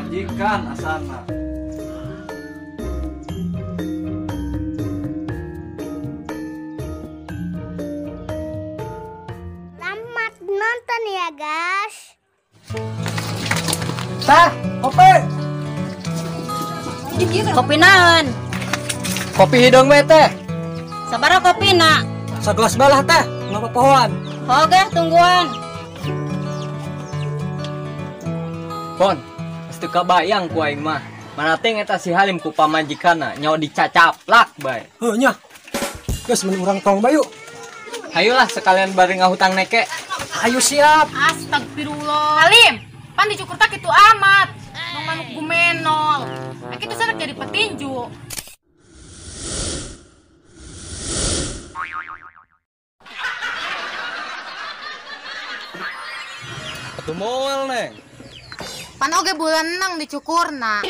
majikan asana. Selamat nonton ya guys. Teh, kopi. Kopi naon? Kopi hidung we teh. Sabaraha kopi nak? Sagelas balah teh, ngapa pohon. Oke, tungguan. Pon, mesti kabayang ku aing mah. Mana teh eta si Halim ku pamajikanna nyawa dicacaplak bae. Heuh nya. Geus mun urang tong bayu. Hayolah sekalian bari ngahutang neke. Ayo siap. Astagfirullah. Halim, pan dicukur tak itu amat. Nong manuk gumenol. Kitu sanak jadi petinju. Atuh moal neng. Pan oge bulanang dicukurna.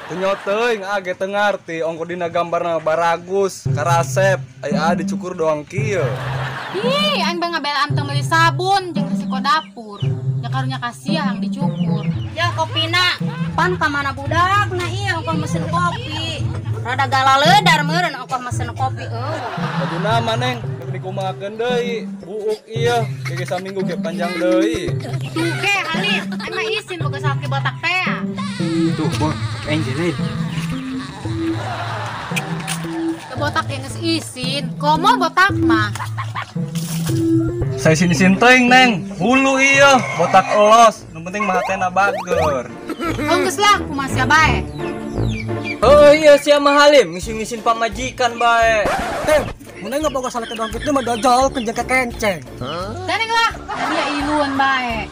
Teuing age teu ngarti ongko dina gambarna baragus, karasep, aya dicukur doang kieu. Ih, aing bang ngabela anteng beli sabun jeung resiko dapur. Ya karunya kasihan yang dicukur. Ya kopina. Pan ka mana budak na ieu ongkoh mesin kopi. Rada galaleudar meureun ongkoh mesin kopi Baduna maneng rek dikumakeun deui. Buuk ieu ge saminggu ge panjang deui. Oke, Halim, aing mah izin boga salaki botak teh. Tuh, Bon, aing jadi. Botak yang geus izin, komo botak mah. Saya sini teuing neng, hulu ieu botak elos, nu penting mah hatena bager. Oh geus lah, kumaha sia bae. Oh iya sia mah Halim, ngisi-ngisin pamajikan bae. Teh, mun aing boga salake doang kitu mah dojol kenceng kenceng. Daneng lah, dia iluan bae.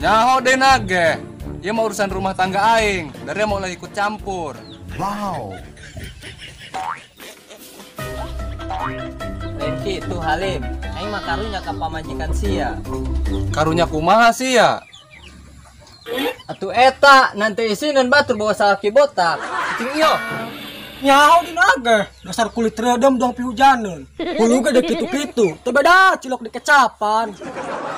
Nyaho deui nage. Ieu mah urusan rumah tangga aing, dari mau lagi ikut campur. Lain kitu Halim, aing mah karunya ka pamajikan sia. Karunya kumaha sih ya? Atuh eta nanti isineun batur bawa salaki botak. Cing iyo. Nyaho dina ge, dasar kulit redem dong pihujaneun. Hulu ge kitu-kitu, teu beda cilok di kecapan.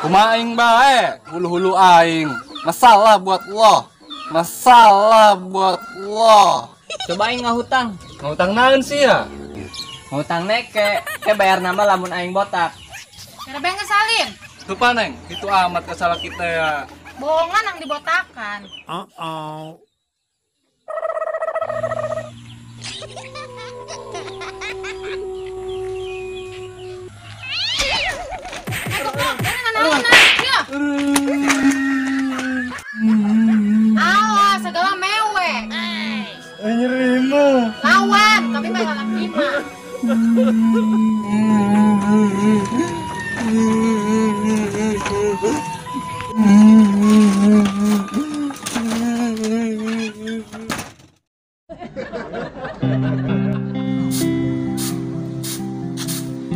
Kumaha aing bae, hulu-hulu aing. Masalah buat lo. Masalah buat lo. Coba aing ngahutang. Ngutang naon sih ya? Ngahutang neke, bayar nama lamun aing botak. Kada bae ngesalin. Lupa neng, itu amat kesalahan kita ya. Bohongan yang dibotakan. Alah, segala mewek. Nyerima. Lawan, kami mah lawan lima.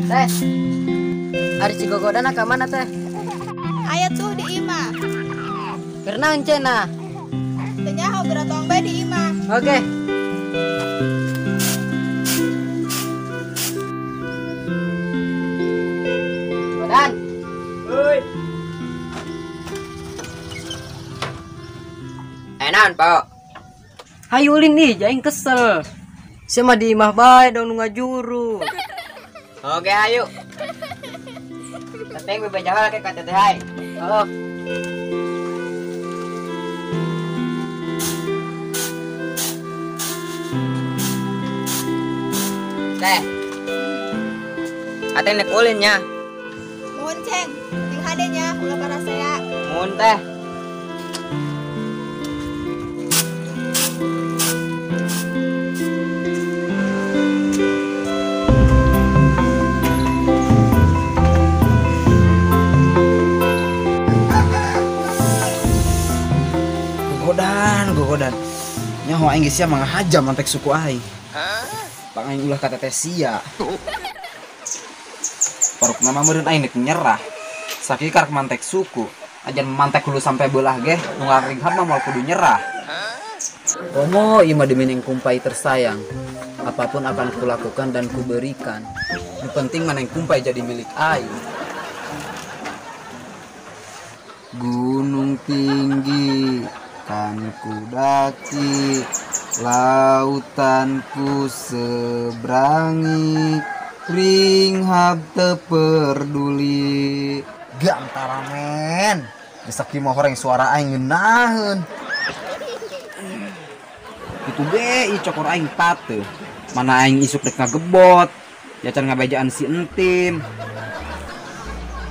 Teh, hari cigogodana ke mana teh? Aya tuh di imah. Karena encena. Tanya beratong bae di imah. Oke. Godan. Hoi. Enan, Pak. Hayulin nih, jaing kesel. Sama di imah bae dong nu ngajuru. Oke, ayo. Teteng bebe Jawa ke kata teh hai. Halo. Teh. Ateng nek ulin nya. Mohon ceng, ting hadenya ulah karasaya. Mun teh. Gogodan. Nyaho aing geus sia mangahajam mantek suku aing. Pang aing ulah kata teh sia. Paruk nama meureun aing nek nyerah. Sakikar mantek suku. Ajan mantek hulu sampai belah ge, nu ngaringhap mah moal kudu nyerah. Komo ieu mah demi kumpai tersayang. Apapun akan kulakukan dan kuberikan. Yang penting maneng kumpai jadi milik aing. Gunung tinggi akan ku daki, lautan ku seberangi, ringhap teperduli. Gantara men, disaki mah orang suara aing ngeunaheun. Itu ge cokor aing tate. Mana aing isuk dek ngagebot, ya can ngabejaan si entin.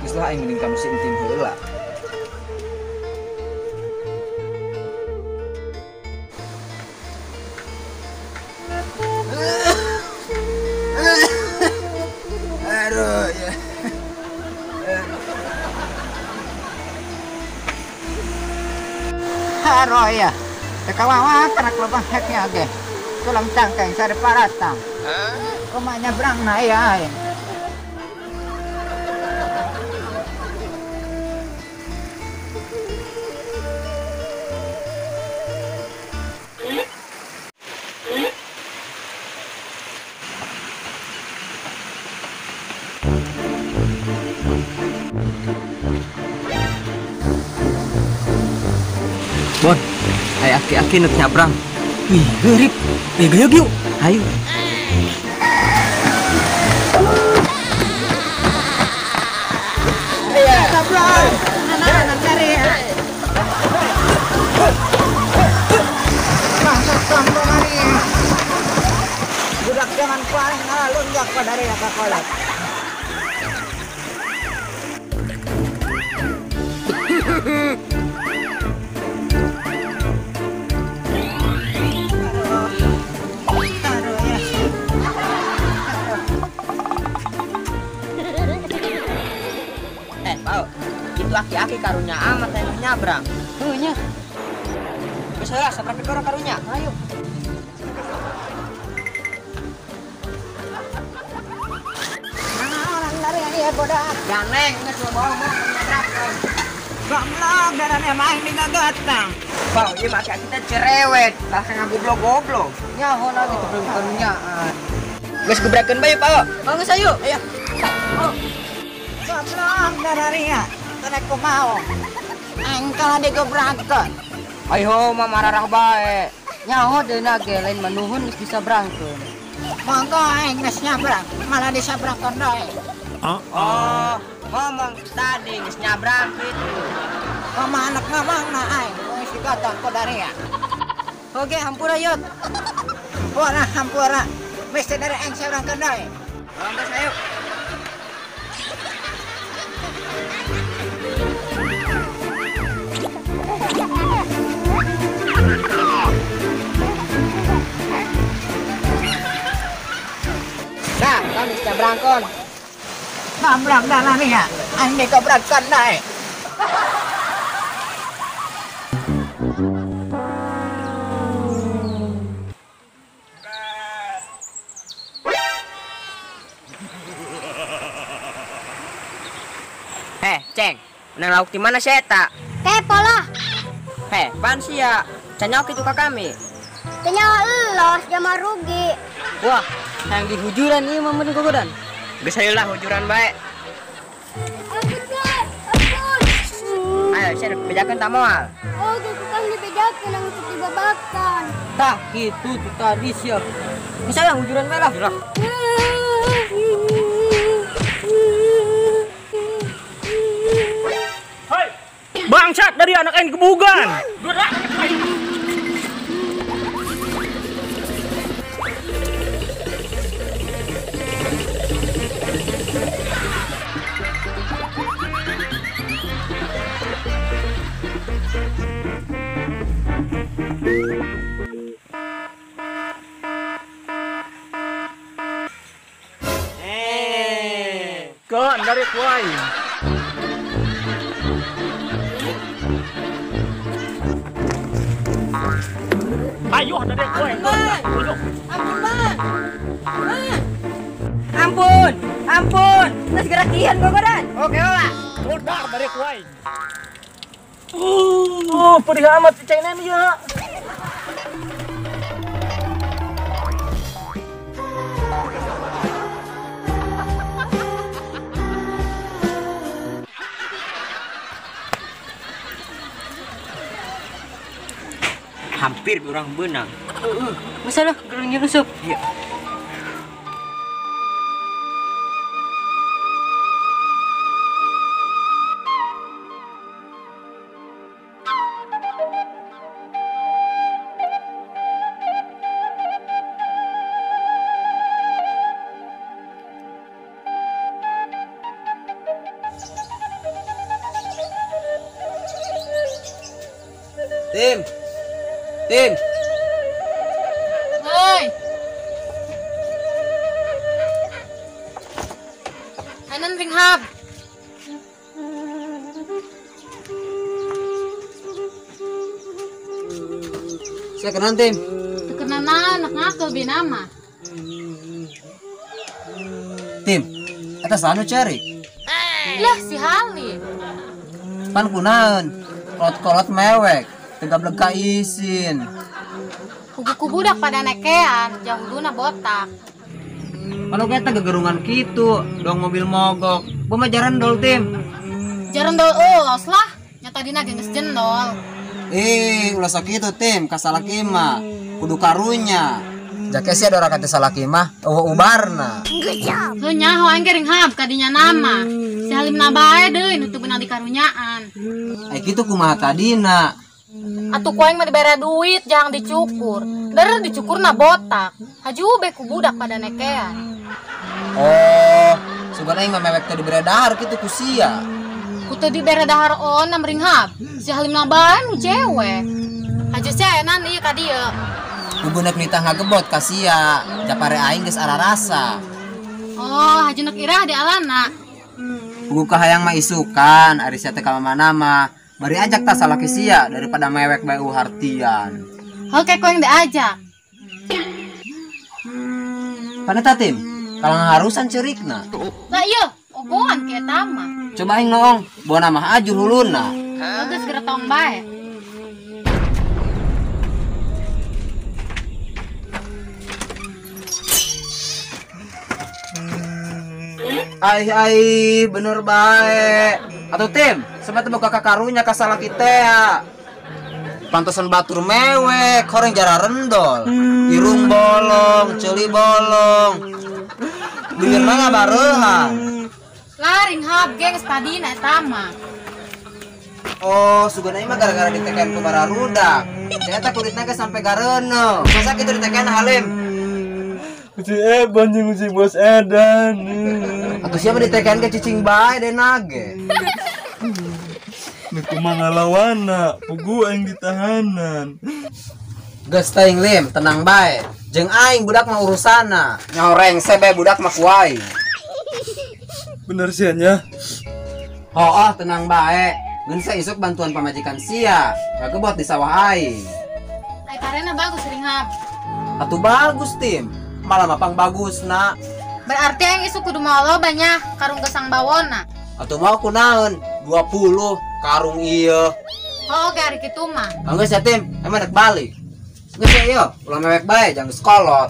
Geus lah aing mending kamu si entin heula. Aduh ya. Haro ya. Tekawawa kana kelebang heknya ge. Tulang cangkeng sare paratang. Rumahnya berang na ya. Bon, ayo aki-aki nuk nyabrang. Wih, gerip. Gaya yuk. Ayo. Budak zaman paling lunjak pada dari kolot. Pau, itu aki-aki karunya amat yang nyabrang. Nya. Bisa lah, seperti orang karunya. Ayo. Orang dari ya bodak. Janeng, nggak cuma bawa mau nyabrang. Gamlok darahnya main di gagatang. Pau, ini masih kita cerewet. Tak kena goblok-goblok. Nyaho lagi tuh belum karunyaan. Gus gebrakeun bae, Pau. Oh, geus ayo. Ayo. Gamlok darahnya. Tenek mau. Engkal digebrakeun. Ayo, mama rarah bae. Nyaho deuna ge lain manuhun geus bisa brangkeun. Monggo aing geus nyabrang, malah disabrakeun doe. Oh, ngomong tadi geus nyabrang gitu. Mama anak ngomongna aing, geus digatang ku dari ya. Oke, hampura yut. Hampura, hampura. Mesti dari aing sabrangkeun doe. Geus ayo. Nah, kau bisa berangkon. Gamlok darahnya, aing digebrakeun doe. Ceng, menang lauk di mana sih eta? Kepo lah. Pan sih ya? Canyok itu ke kami. Kenyawa elos, jama rugi. Wah, yang di hujuran ini mama di kogodan. Geus ayo lah hujuran baik. Ayo, saya bejakeun ta moal. Oh, tukang dibejakeun yang untuk dibabakan. Tah, gitu tuh tadi siap. Bisa yang hujuran bae lah. Bangsat dari anak aing kebugan. Kan dari kuai. Ayo dari kuai. Ampun, ampun. Nah segera kian kogodan. Oke lah. Udah dari kuai. Oh, pedih amat si China ini ya. mirip orang benang. Masalah gerang nyelusup. Iya. Tim. Hei. Hanan ring hab. Saya kenal Tim. Kekenan anak ngakal binama. Tim, eta sanu cari. Lah si Halim. Pan kunaon? Kolot-kolot mewek. Tegap ka isin. Kuku budak pada nekean, jauh duna botak. Kalau kita gegerungan gitu, dong mobil mogok. Pemajaran dol Tim. Jaran dol ulos lah, nyata dina geus jendol. Ulah sakitu Tim, kasalaki mah. Kudu karunya. Jake sih ada orang kata salaki mah, ubarna. Heuh nyaho aing gering hab kadinya nama. Si Halim nabae deui nu teu beunang dikarunyaan. Kitu kumaha tadina. Atuh ku aing mah dibere duit jangan dicukur. Dari dicukurna botak. Hajube ku budak pada nekean. Oh, sugan aing mah mewek teu dibere dahar kitu ku sia. Ku teu dibere dahar onam ring hab. Si Halim nabae nu cewek. Haja senan ieu ka dieu. Kugunek nitah ngagebot ka sia. Japare aing geus ararasa. Oh, hajeuneup irah di alana. Kugu kahayang mah isukan, ari sia teh ka mana mah. Mari ajak tas salaki sia daripada mewek bae hartian. Oke, ku yang diajak. Paneta Tim, kalau ngaharusan cerikna. Lah ieu, ogohan ke eta mah. Coba aing noong, bona mah ajur huluna. Geus geretong bae. Ai bener bae. Atuh Tim, sebat buka kakarunya kasala kita ya. Pantesan batur mewek, horeng jara rendol. Irung bolong, celi bolong. Bibirna ngabareuhan. Laring hab gengs tadina eta mah. Oh, sugana mah gara-gara diteken ku bararudak. Saya tak kulitna ge sampai gareuneuh. Masa kitu diteken Halim? Si Eban jeung si Bos Edan. Atuh siapa diteken ke cicing bae deh nage. Nuku ngalawana, pugu aing ditahanan. Geus teuing Lim, tenang bae. Jeung aing budak mah urusana. Nyoreng sebe budak mah ku aing. Bener sia nya. Oh, tenang bae. Ngeun saya isuk bantuan pamajikan sia. Ngagebot di sawah aing. Ai karena bagus ring hab. Atuh bagus Tim. Malah mapang bagus nak. Berarti yang isu kudu mau lo banyak karung gesang bawona. Atuh mau kunaon 20 karung ieu. Oh gari kitu mah. Geus ya Tim, emang rek balik. Geus ya ieu, ulah mewek bae jangan sekolot.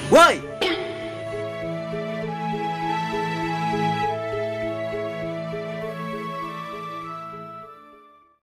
Woi,